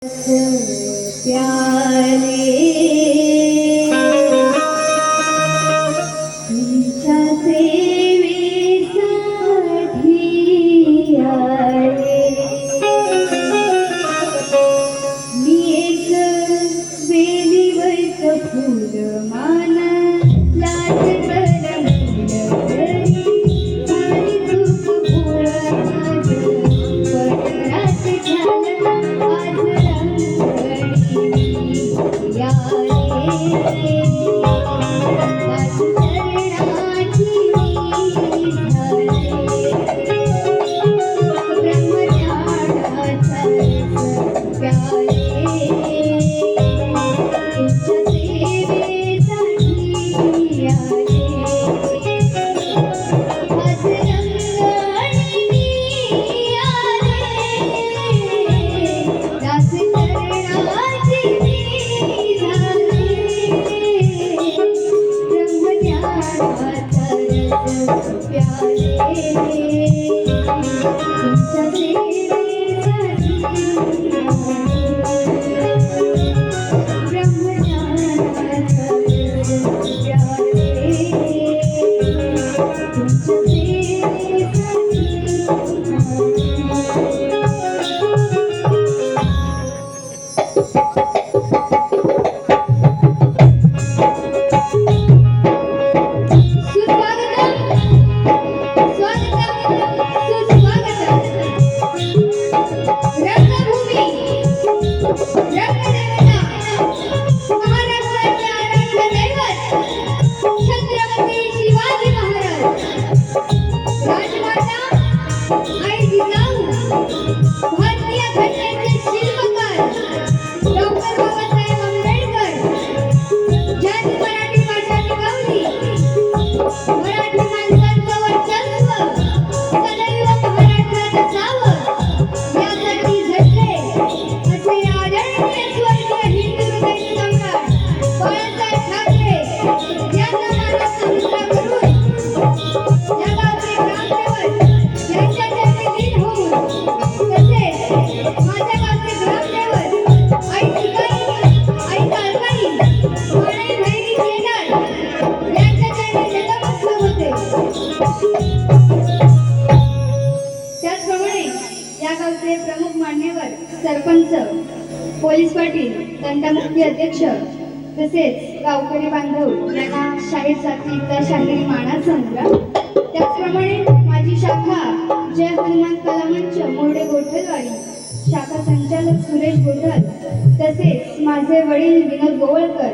प्यारे तुमच्या सेवेसाठी आले मी एक वेलीवरचं फूल मान लाज करमूल घरी आणि चूक भोळ माझं पदरात झालं आज प्रमुख मान्यवर सरपंच पोलीस पाटील तंटामुक्ती अध्यक्ष तसेच गावकरी बांधव यांना शाहीर साथीचा शाहिरी मानाचा मुद्रा त्याचप्रमाणे माझी शाखा जय हनुमान कलामंच मोरडे गोठलवाडी शाखा संचालक सुरेश गोठल तसेच माझे वडील विनोद गोवळकर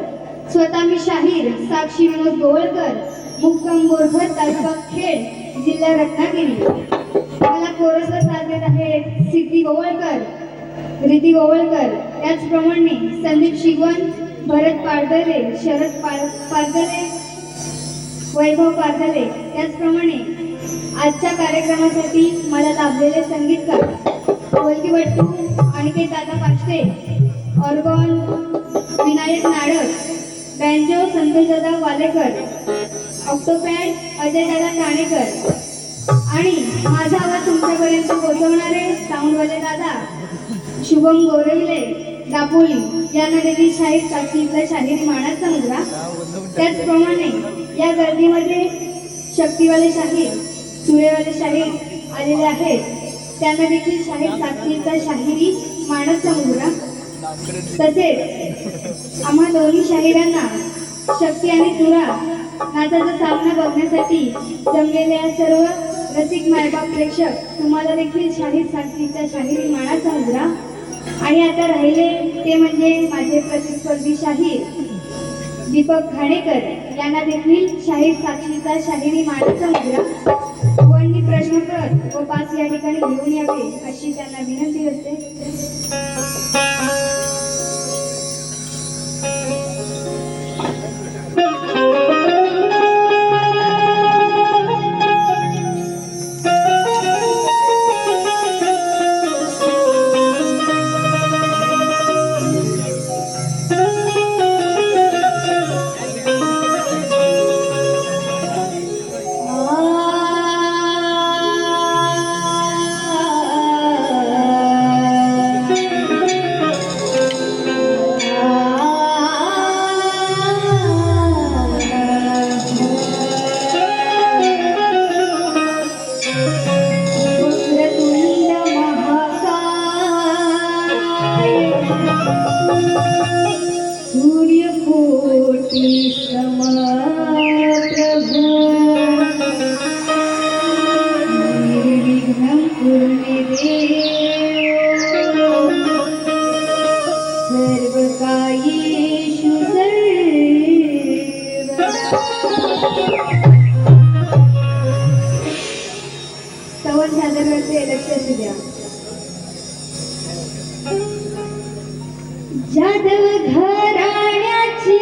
स्वतः मी शाहीर साक्षी विनोद गोवळकर मुक्काम बोरघर तालुका खेड जिल्हा रत्नागिरी मला कोरसला साथ देत आहेत सिद्धी गोवळकर रिद्धी गोवळकर त्याचप्रमाणे संदीप शिगवण भरत पारदले शरद पारदले वैभव पारदले त्याचप्रमाणे आजच्या कार्यक्रमासाठी मला लाभलेले संगीतकार ढोलकीपट्टू अनिकेत दादा पाचटे ऑर्गॉन विनायक नाडक बँजो संतोष दादा वालेकर ऑक्टोपॅड अजय दादा काणेकर आणि माझा आवाज तुमच्यापर्यंत पोहोचवणारे साऊंडवाले दादा शुभम गोरविले दापोली यांना देखील शाहीर साक्षीचा शाहिरी मानाचा मुद्रा त्याचप्रमाणे या गर्दीमध्ये शक्तीवाले शाहीर सुरेवाले शाहीर आलेले आहेत त्यांना देखील शाहीर साक्षीचा शाहिरी मानाचा मुद्रा तसेच आम्हा दोन्ही शाहिरांना शक्ती आणि तुरा नाचाचा सामना बघण्यासाठी जमलेल्या सर्व रसिक मायबाप प्रेक्षक तुम्हाला देखील शाहीर साक्षीचा शाहिरी मानाचा मुद्रा आणि आता राहिले ते म्हणजे माझे प्रतिस्पर्धी शाहीर दीपक घाणेकर यांना देखील शाहीर साक्षीचा शाहिरी मानाचा मुद्रा वन्नी प्रश्नपत्र व 5 या ठिकाणी घेऊन यावे अशी त्यांना विनंती करते. सूर्यकोटि समप्रभ निर्विघ्नं कुरु मे देव सर्वकार्येषु सर्वदा। स्तवन सादर करते, लक्ष असू द्या. जाधव घराण्याची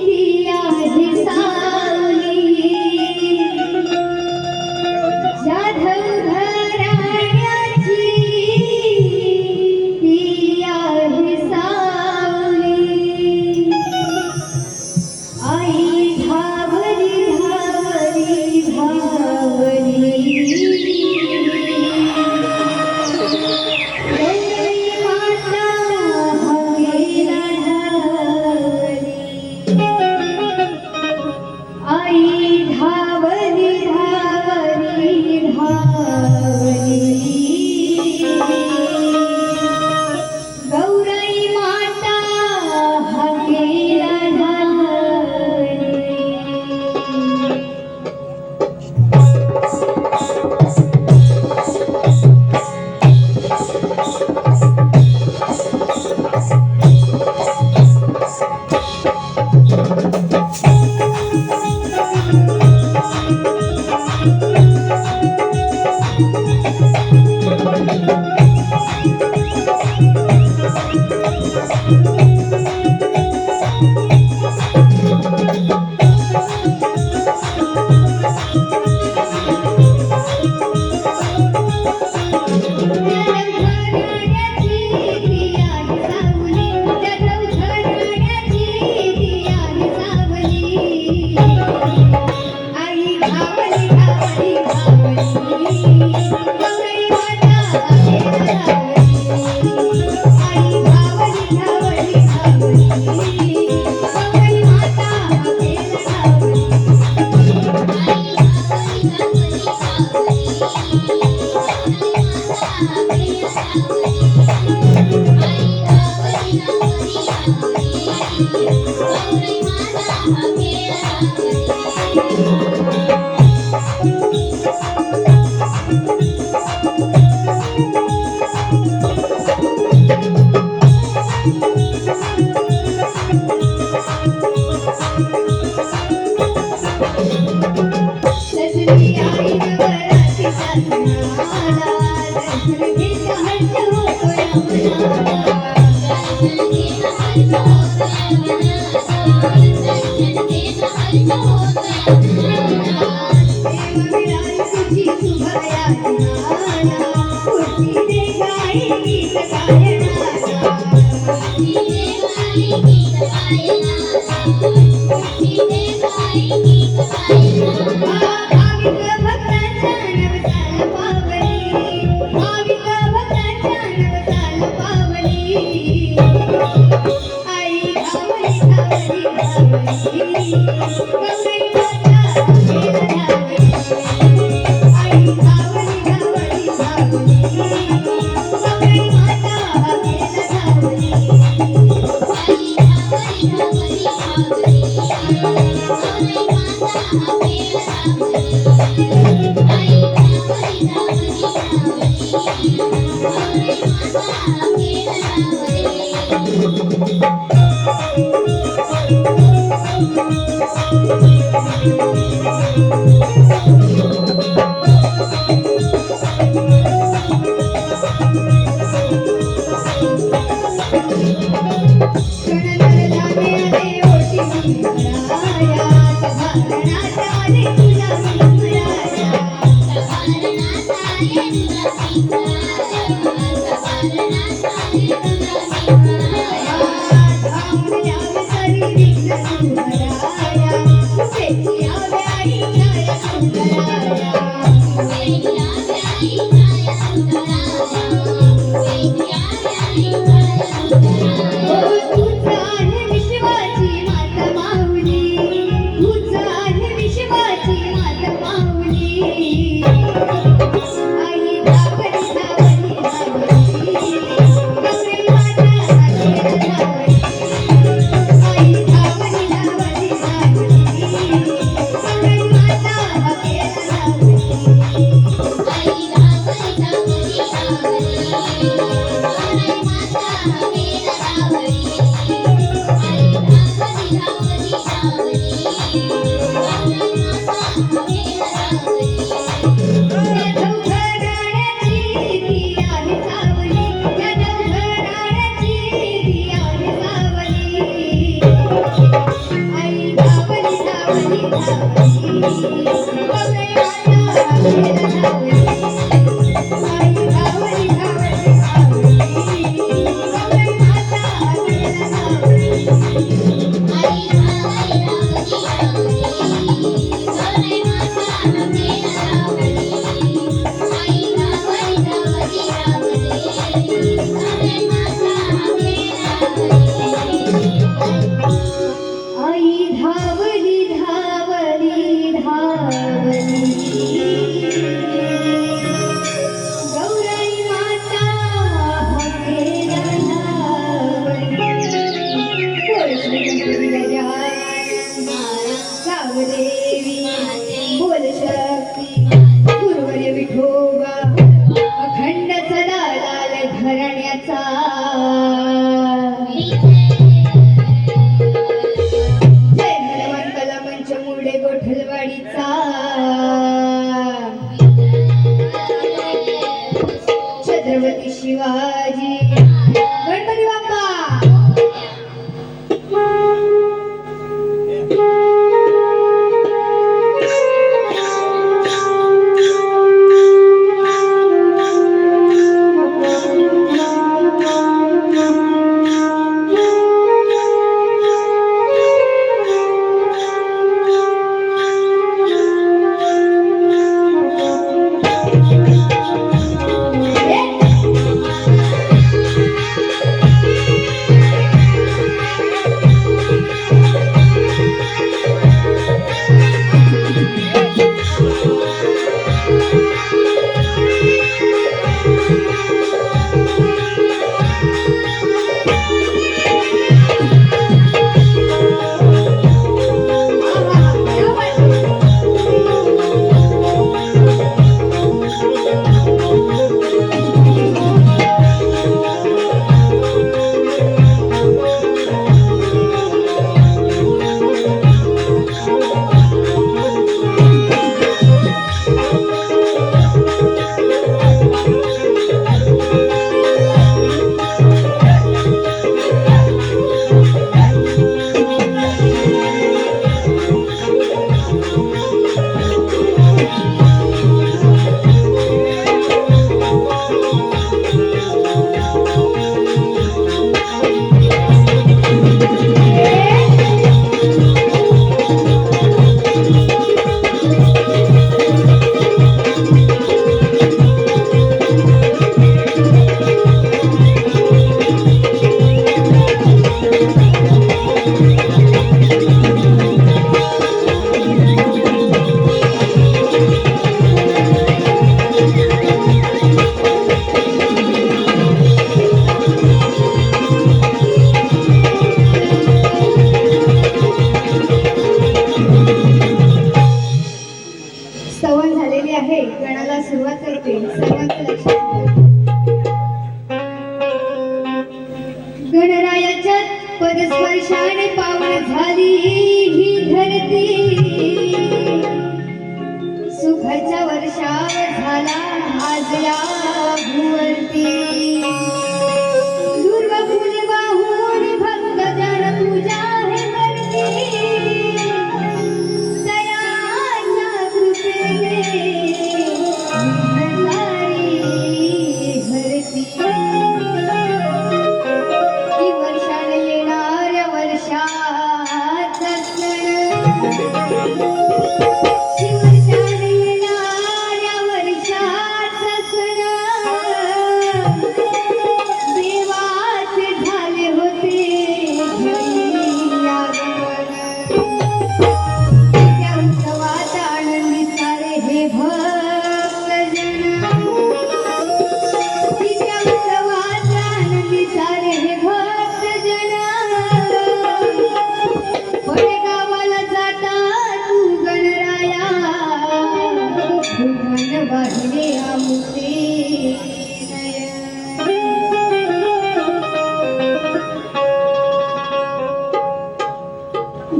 ती आहे सावली, जाधव घराण्याची ती आहे सावली. आई धावली धावली धावली, छत्रपती शिवाजी गणपती बाप्पा गणाला सुरुवात करते सर्वांचं लक्ष गणरायाच्या पदस्पर्शाने पावन झाली ही धरती सुखाचा वर्षाव झाला आज या भुवरती दुर्गा फुले वाहून भक्त जन पूजा हे करते दयाच्या कृपेने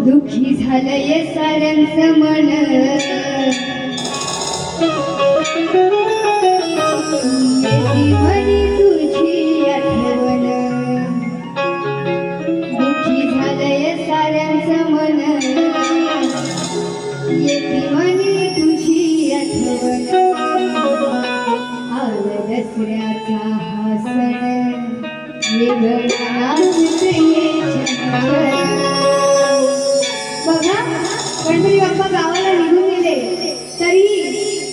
दुखी झालंय साऱ्यांचं मन म्हणी तुझी आठवण दुखी झालंय साऱ्यांचं मन नाचते बघा, गणपती बाप्पा गावाला निघून गेले तरी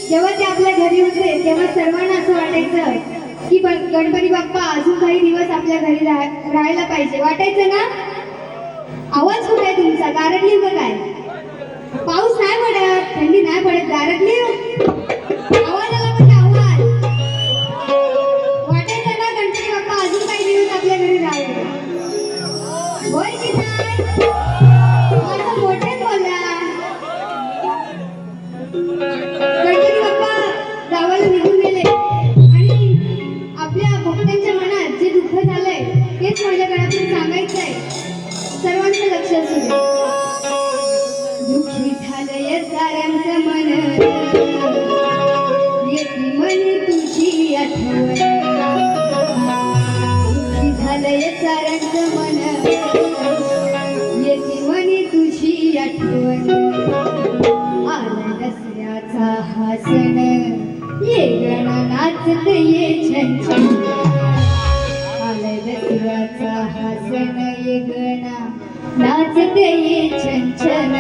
जेव्हा ते आपल्या घरी होते तेव्हा सर्वांना असं वाटायचं की गणपती बाप्पा अजून काही दिवस आपल्या घरी राहायला पाहिजे. वाटायचं ना? आवाज कुठे आहे तुमचा? गारटली का काय? पाऊस नाही पडत, थंडी नाही पडत, गारटली आवाज आला म्हणजे आवाज. वाटायचं ना गणपती बाप्पा अजून काही दिवस आपल्या घरी राहावे. होय की नाही? माझं मोठे बोला. गणपती बाप्पा गावाला निघून गेले आणि आपल्या भक्तांच्या मनात जे दुःख झालंय तेच माझ्या घरातून सांगायचंय. सर्वांचं लक्ष असू दे. दुःखी झालंय साऱ्यांचं मन, येती म्हणे तुझी आठवण. दुःखी झालंय साऱ्यांचं मन, येती म्हणे तुझी आठवण. आला दसऱ्याचा हा सण, ये गण नाचत ये छन छन. आला दसऱ्याचा हा सण, ये गण नाचत ये छन छन.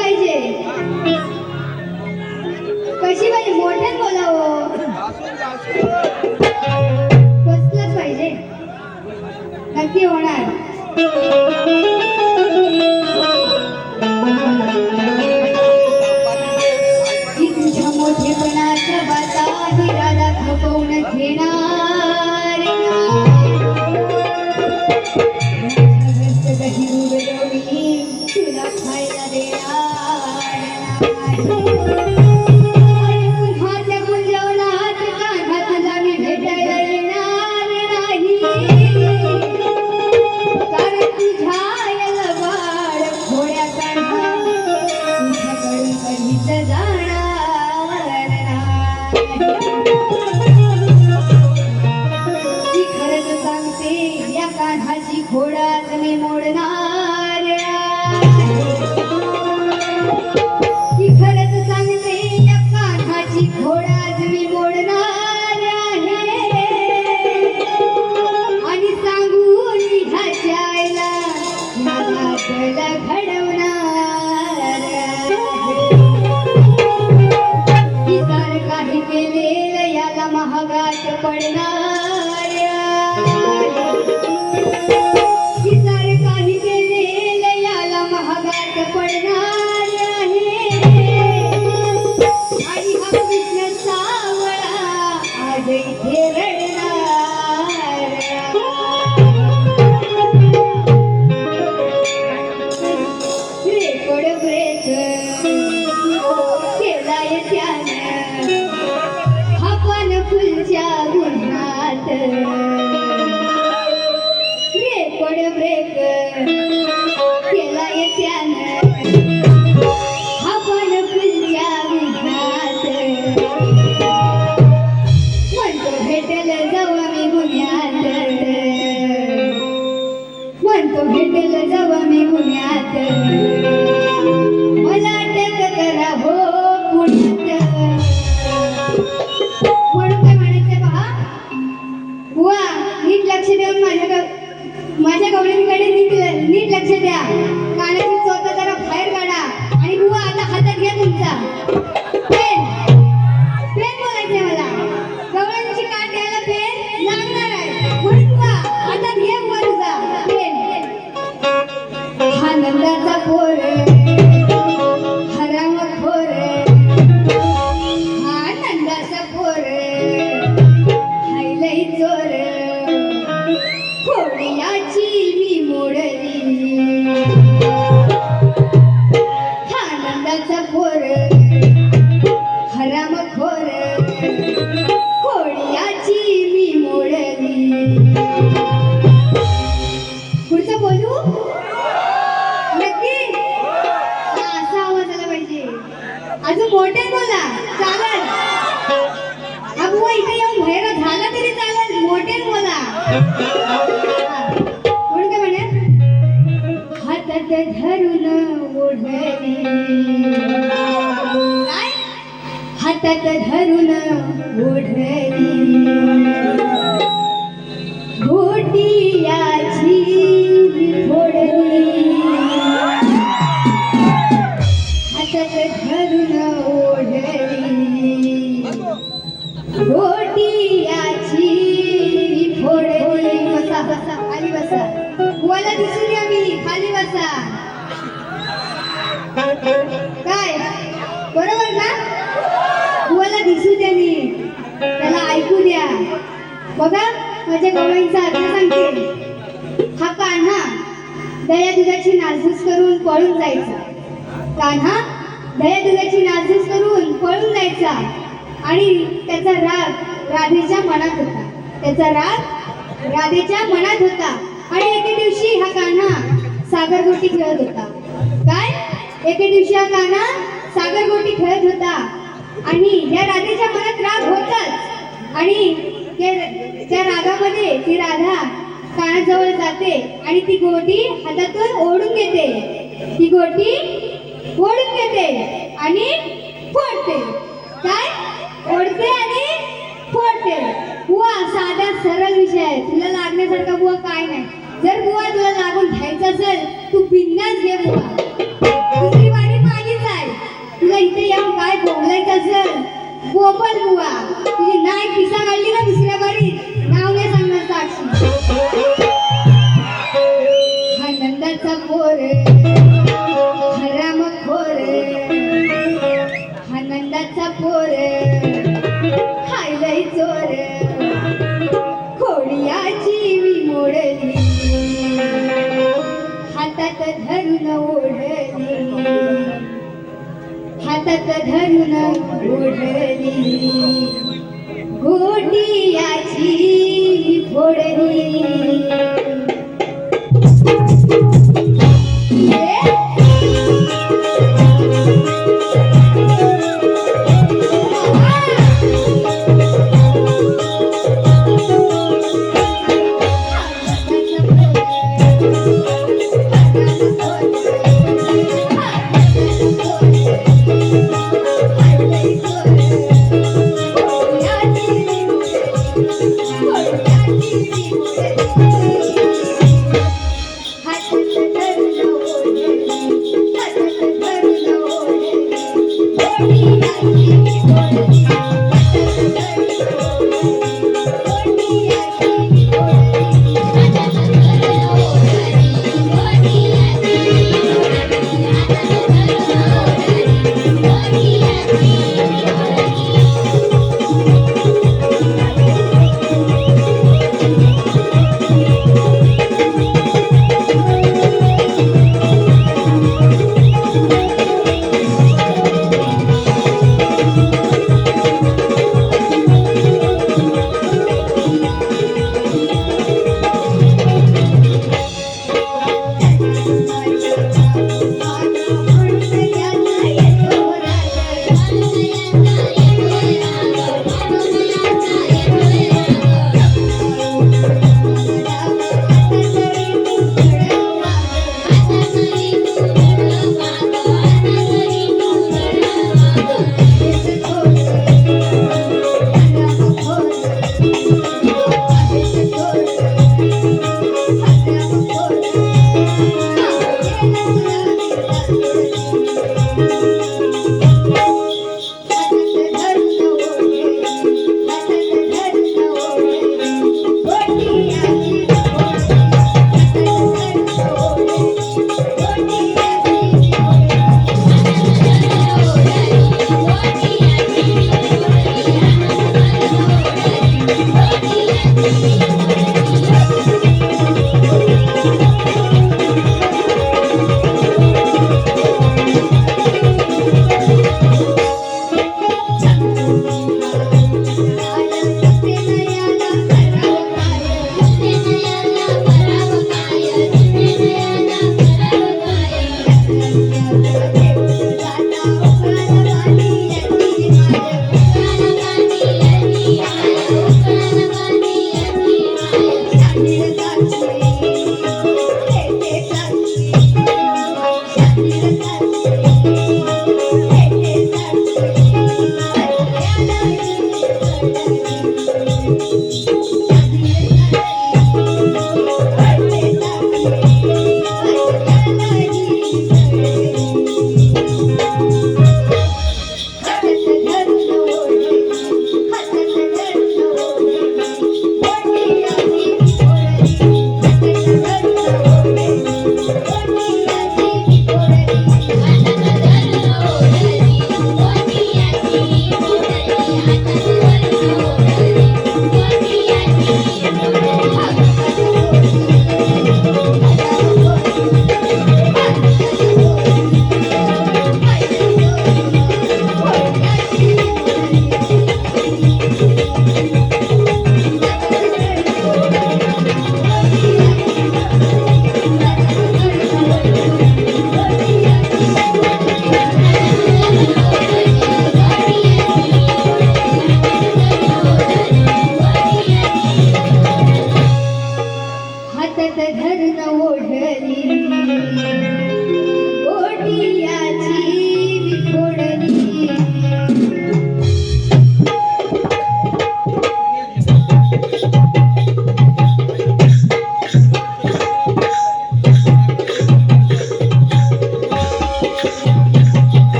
पाहिजे? कशी पाहिजे? मोठ्यात बोला हो. कसलंच पाहिजे? नक्की होणार. की तुझ्या मोठेपणाच्या बाता ही राधा खपवून घेणार. दही उडवली तुला खायला देणार नाही. पुन्हा त्या गुंजवणात कान्हा तुला मी भेटायला येणार नाही. कारण तुझ्या या लबाड भोळ्या कान्हा तुझ्याकडून कधीच जाणार नाही. ती खरंच सांगते या कान्हाची घोडाच मी मोडणार. ती खरंच सांगते या कान्हाची घोडाच मी मोडणार आहे. आणि सांगून ह्याच्या आईला नागातला घडवणार आहे. ती सार काही केलेलं याला महागात पडणार आहे. ती सार काही केलेलं याला महागात पडणार आहे. आणि हा कृष्ण सावळा आज इथे रडणार रेकॉर्ड ब्रेक केलाय त्यानं हा पानफुलच्या गुन्ह्यात. रेकॉर्ड ब्रेक केलाय त्यानं हा पानफुलच्या गुन्ह्यात. म्हणतो भेटेल जेव्हा मी गुन्ह्यात. म्हणतो भेटेल जेव्हा मी गुन्ह्यात. मला अटक करा हो पुण्यात. म्हणून काय म्हणायचं पहा बुवा, नीट लक्ष देऊन माझ्या गवळणीकडे नीट लक्ष द्या. कानाची चोथा जरा बाहेर काढा. आणि बुवा आता हातात घ्या तुमचा पेन. पेन बोलायचंय मला. गवळणीची काठ घ्यायला पेन लागणार आहे. म्हणून बुवा हातात घ्या बुवा तुझा पेन. हा नंदाचा पोर हरामखोर. हा नंदाचा पोर हायलई चोर. खोड्याची मी मोडली. हा नंदाचा पोर हरामखोर. खोड्याची मी मोडली. पुढचं बोलू नक्की? असा आवाज आला पाहिजे. अजून मोठे बोला चालेल. हा बुवा इथे येऊन भैरा झाला तरी चालेल. मोठे बोला. म्हणून काय म्हणे? हातात धरून ओढली. काय? हातात धरून ओढली. घोटियाची फोडली. हातात धरून ओढली. घोटियाची फोडली. बसा बसा खाली बसा. बुवाला दिसून द्या मी. खाली बसा. काय बरोबर ना? बुवाला दिसू द्या मी. त्याला ऐकू द्या. बघा माझ्या गवळींचा अर्थ सांगते. हा कान्हा दया दुधाची नासधूस करून पळून जायचा. कान्हा दया दुधाची नासधूस करून पळून जायचा. आणि त्याचा राग राधेच्या मनात होता. त्याचा राग राधेच्या मनात होता. आणि एके दिवशी हा कान्हा सागरगोटी खेळत होता. काय? एके दिवशी हा कान्हा सागरगोटी खेळत होता. आणि या राधेच्या मनात राग होताच. आणि त्या रागामध्ये ती राधा कानाजवळ जाते आणि ती गोटी हातातून ओढून घेते. ती गोटी ओढून घेते आणि फोडते. काय? ओढते आणि फोडते. बुवा साधा सरळ विषय आहे. तुला लागण्यासारखा बुवा काय नाही. जर बुवा तुला लागून घ्यायचं असेल तू बिंदास घे बुवा. दुसरी वारी माझी गजल गोपाल बुवा तुझी नाय पिसा काढली ना दुसऱ्या बारी नाव नाही सांगणार साक्षी हा नंदाचा पोर हराम खोर हा नंदाचा पोर खायलाही चोर खोडियाची मी मोडली हातात धरून ओढली हातात धरून ओढली गोटियाची फोडली हातात धरून ओढली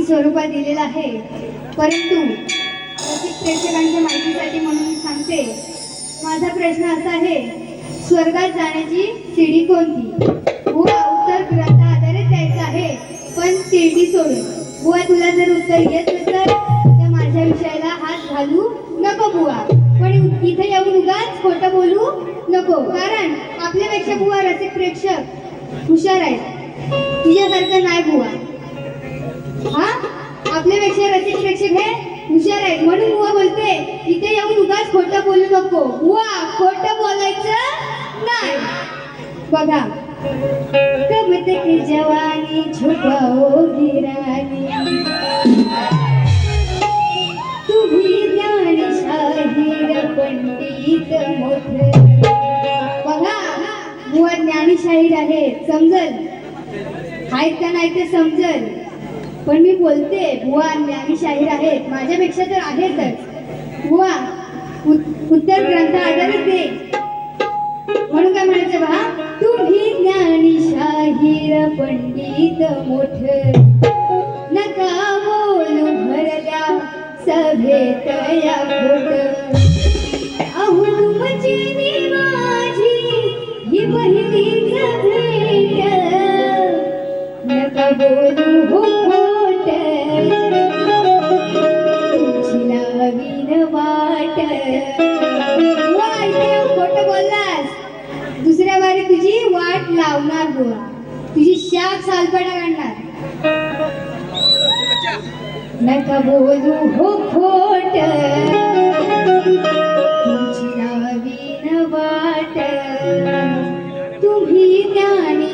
स्वरूपात दिलेला आहे, परंतु रसिक प्रेक्षकांच्या माहितीसाठी म्हणून सांगते. माझा प्रश्न असा आहे, स्वर्गात जाण्याची शिडी कोणती? बुवा उत्तर ग्रंथ आधारित द्यायचं आहे, पण शिर्डी सोडून. बुवा तुला जर उत्तर येत नसेल तर माझ्या विषयाला हात घालू नको बुवा, पण इथे येऊन उगाच खोटं बोलू नको, कारण आपल्यापेक्षा बुवा रसिक प्रेक्षक हुशार आहेत, तुझ्यासारखं नाही बुवा. हा, आपल्यापेक्षा रसिक प्रेक्षक हे हुशार आहेत, म्हणून बुवा बोलते इथे येऊन उगाच खोटं बोलू नको बुवा, खोटं बोलायचं नाही. बघा, कब तक जवानी छुपाओगी रानी, तुम्ही ज्ञान शाहीर पंडित मोठे. बघा, बुवा ज्ञानी शाहीर आहे, समजल आहेत का नाही ते समजल, पण मी बोलते बुवा ज्ञानी शाहीर आहेत, माझ्यापेक्षा तर आहेतच. बुवा उत्तर ग्रंथ आधारित दे, म्हणून काय म्हणायचं बा, तुम्ही ज्ञानी शाहीर पंडित मोठ, नका बोलू भरल्या सभेत या खोट. अहो तुमची माझी ही पहिलीच भेट, नका बोलू हो खोट, तुमची लावीन वाट. खोट बोललास, दुसऱ्या बारी तुझी वाट लावणार बुवा, तुझी शाप सालपडा काढणार. नका बोलू हो खोट, तुमची लावीन वाट, तुम्ही ज्ञानी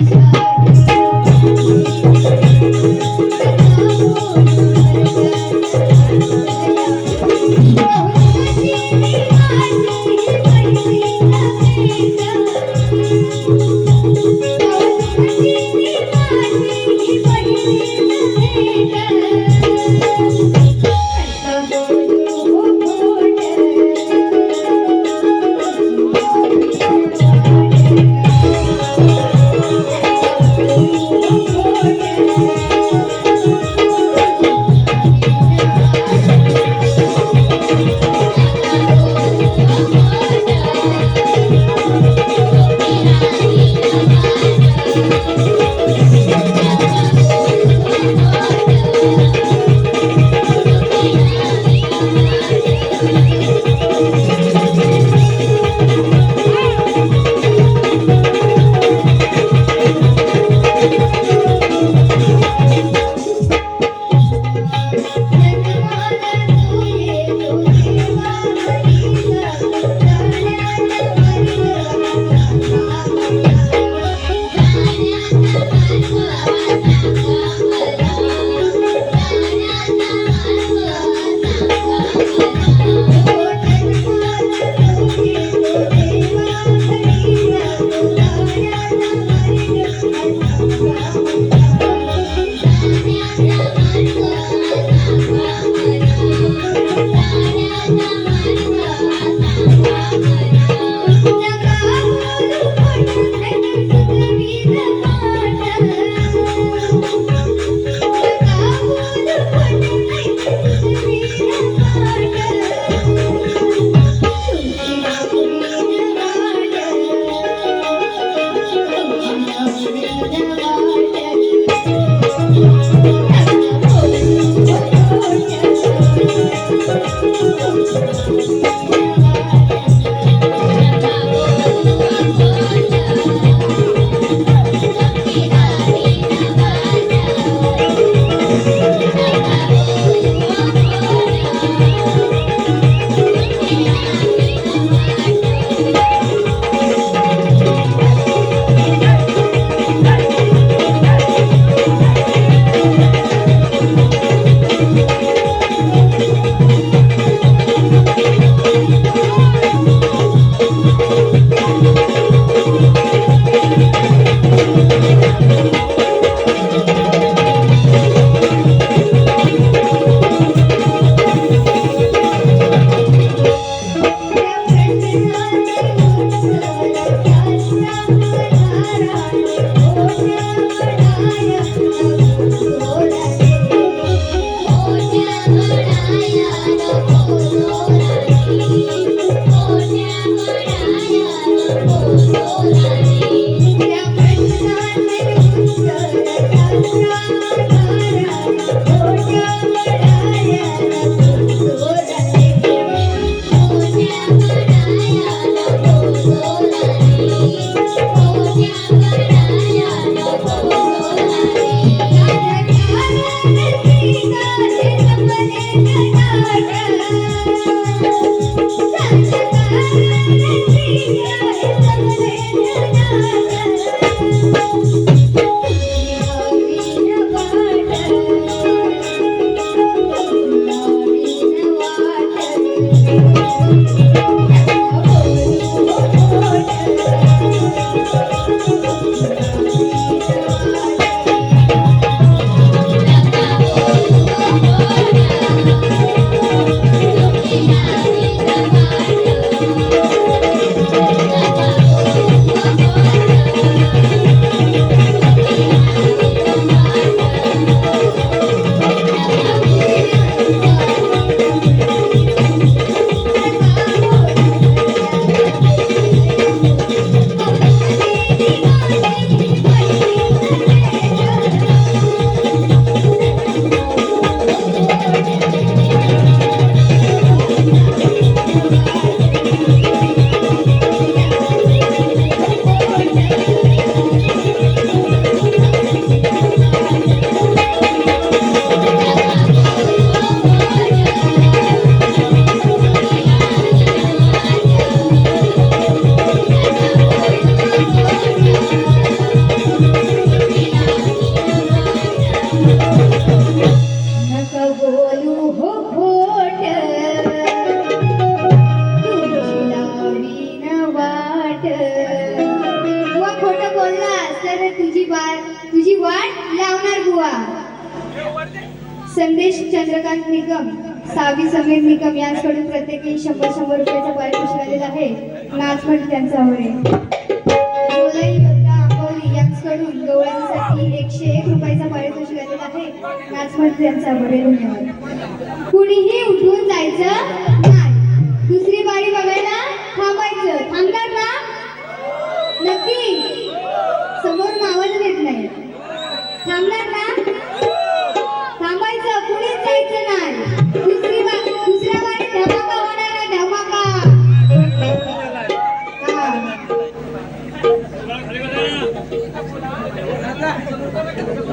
असलं तर तुझी वाट लावणार बुवा. संदेश चंद्रकांत निकम, सावी समीर निकम यांच्याकडून प्रत्येकी 100 रुपयाचा पारितोषिक आलेला आहे. नाच म्हणजे त्यांचा आवडे. जोलाई योद्धा आंबवली यांच्याकडून गवळणीसाठी 101 रुपयाचा पारितोषिक आलेला आहे. नाच म्हणजे त्यांचा आवडे. धन्यवाद. कुणीही उठून जायचं नाही. दुसरी बारी बघायला थांबायचं. थांबणार ना? नक्की. समोरून आवाज येत नाही. थांबणार ना? थांबायचं. कुणीच जायचं नाही. दुसऱ्या बारी धमाका होणार आहे. धमाका.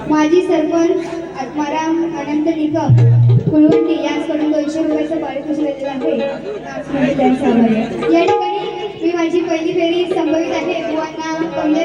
माजी सरपंच आत्माराम अनंत निकम कुळवंडी यांच्याकडून 200 रुपयाचं पारितोषिक दिलेलं आहे. नाच म्हणजे त्यांचा आभार आहे. या ठिकाणी मी माझी पहिली फेरी संभवित आहे. बुवांना पहिले